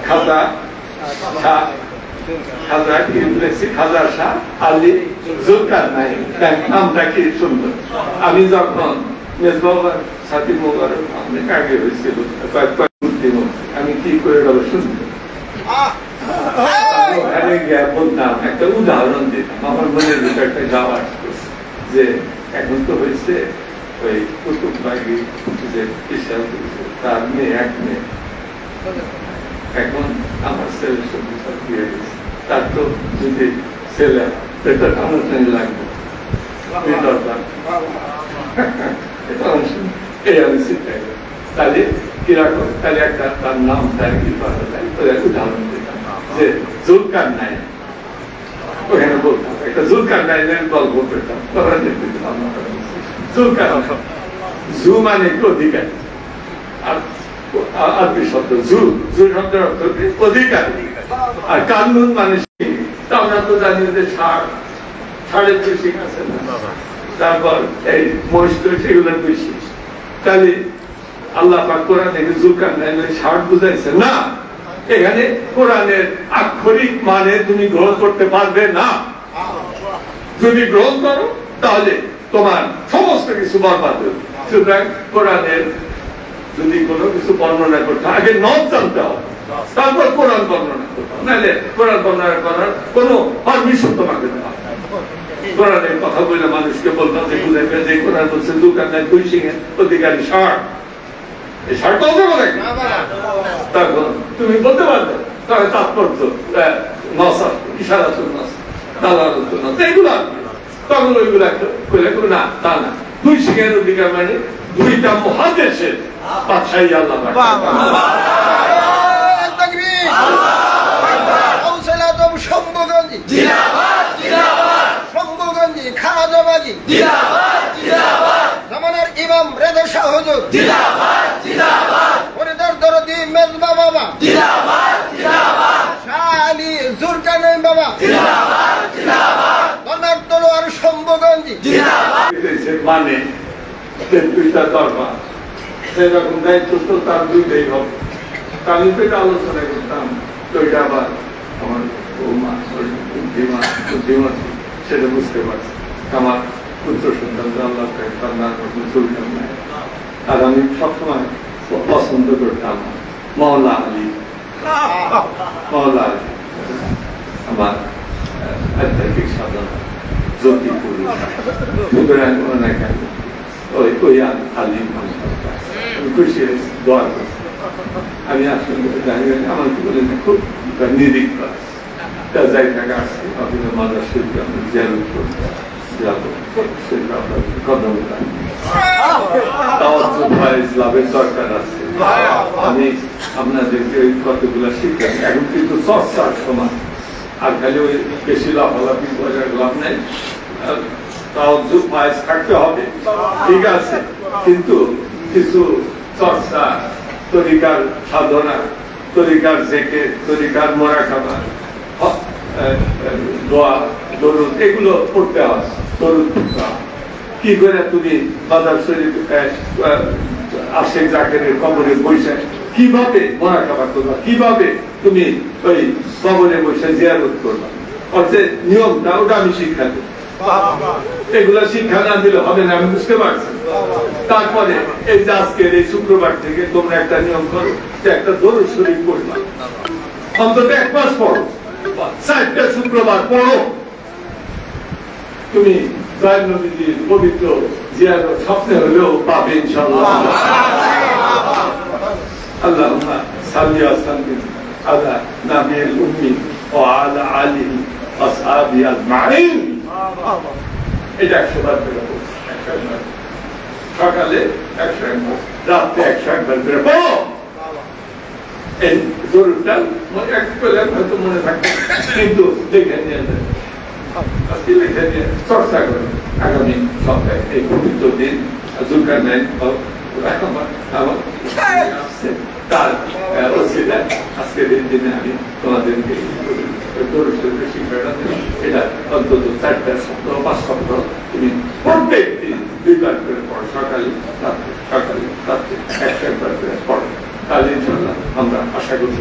খাজা শাহ, খাজা কি বলেছি, খাজা শাহ আলী জুলকারনাইন, নামটা কি সুন্দর। আমি যখন মেজবাবার সাথী মোবারক অনেক আগে হয়েছিল, আমি কি করে গেল শুনতে, বলতাম, একটা উদাহরণ দিতাম, আমার মনের ভিতরে একটা যাওয়া আসতো যে এখন তো হয়েছে ওই কুতুববাগী যে বিশাল তার মেয়ে, এক মেয়ে, এখন আমার ছেলের সঙ্গে দিয়ে গেছে, তার তো যদি ছেলে সেটা আমার সঙ্গে লাগবে, এই আমি চিন্তাই করি। তাহলে কিরকম, তাহলে একটা তার নাম তার কি পাওয়া যায়, উদাহরণ দিতাম যে জুলকারনাইন, ওখানে বলতাম একটা জুলকারনাইনের গল্প পেতাম, জুলকারনাইন, জু মানে একটু অধিকারী, আর আরবি শব্দ জু, জু শব্দের অর্থ অধিকারী, আর কানুন মানে আমরা তো জানি যে ষাঁড়ের বেশি আছে না, তারপর এই মহিষ সেগুলোর বেশি। তাহলে আল্লাহ পাক কোরআনে জুলকারনাইনের ষাঁড় বুঝাইছে না, এখানে কোরআনের আক্ষরিক মানে তুমি গ্রহণ করতে পারবে না, যদি গ্রহণ করো তাহলে তোমার সমস্ত কিছু বরবাদ হবে। সুতরাং কোরআনের যদি কোনো কিছু বর্ণনা করতে আগে নদ জানতে হবে, তারপর কোরআন বর্ণনা করতে হবে, নাহলে কোরআন বর্ণনা করার কোনো পারমিশন তোমাকে দেওয়া হবে। কোরআনের কথা বলে মানুষকে বলতাম যে বুঝাইবে যে কোরআন বলছে দোকানদার দুই সিংহের অধিকারী ষাঁড়, এই ষাঁড়টাও দেবো নাকি, তখন তুমি বলতে পারবে তবে তাৎপর্য নসার ইশারাতুন নাস, দালালাতুন নাস, এগুলো তখন ওইগুলা করে না, তা না, দুই সিংহের অধিকার মানে দুইটা মহাদেশের বাদশাহী আল্লাহ ইমাম রেজা শাহ হুজুর ফরিদার দরদি মেজবা বাবা, শাহ আলী জুলকারনাইন বাবা, দরবার তলোয়ার শম্ভুগঞ্জি, মানে দুইটা দরবার, সেরকম দায়িত্ব তো তার দুইটাই হবে। আমি তো এটা আলোচনা করতাম, তো এটা আবার আমার বুদ্ধিমা সেটা বুঝতে পারছি, আমার পুত্র সন্তান আল্লাহ তার নাম জুলকারনাইন। আর আমি সবসময় পছন্দ করতাম মওলা আলী, মওলা আলী আমার আধ্যাত্মিক সাধনা জ্যোতি পুরুষ, সুতরাং ওই আলী আমি খুশি হয়েছি, দোয়া করছি। আমি আসলে জানি আমার কি বলে খুব নিরিখ যাই টাকা আসছে আপনার মাদার শরীফ আমি জিয়ারত করতে যাবো, লাভের দরকার আছে। আমি আপনাদেরকে কতগুলা শিক্ষা, এখন কিন্তু চর্চার সময়, আর খালি ওই বেশি লাফালাফি করার লাভ নেই, থাকতে হবে, ঠিক আছে, কিন্তু কিছু চর্চা, তরিকার সাধনা, তরিকার জেকে, তরিকার মোরাকাবা, দোয়া, দরুদ, এগুলো পড়তে হয়। দরুদ কি করে তুমি মাদার শরীফ আশেক জাকেরের কবরে বসে কিভাবে মোরাকাবা করবা, কিভাবে তুমি ওই কবরে বসে জিয়ারত করবা, অর্থে নিয়মটা ওটা আমি শিক্ষা দেব। এগুলা শিক্ষা না দিলে হবে না, আমি বুঝতে পারছি। তারপরে এই যে আজকের এই শুক্রবার থেকে তোমরা একটা নিয়ম করো যে একটা দরুদ শরীফ পড়বা, অন্তত এক মাস পড়ো, 4টা শুক্রবার পড়ো, তুমি দয়াল নবীজির পবিত্র জিয়ারত স্বপ্নে হলেও পাবে ইনশাআল্লাহ। আল্লাহুম্মা সাল্লি ওয়া সাল্লিম আলা নাবিয়িল উম্মি ওয়া আলা আলিহি ওয়া আসহাবিহি আজমাইন। এটা 100 বার করে পড়ো, সকালে 101 বার, রাতে 101 বার করে পড়ো। এই দরুদটা এক পেলে হয়তো মনে থাকবে, কিন্তু দেখে নিয়ে যাবে, চর্চা করে আগামী সপ্তাহে এই পবিত্র দিন জুলকারনাইন তার আজকের দিনে আমি তোমাদেরকে শিক্ষাটা দিলাম। এটা অন্তত 4টা সপ্তাহ 5 সপ্তাহ তুমি প্রত্যেক দিন 2 বার করে পড়ো, সকালে রাত্রে 101 বার করে পড়ো, তাহলে ইনশাআল্লাহ আমরা আশা করছি।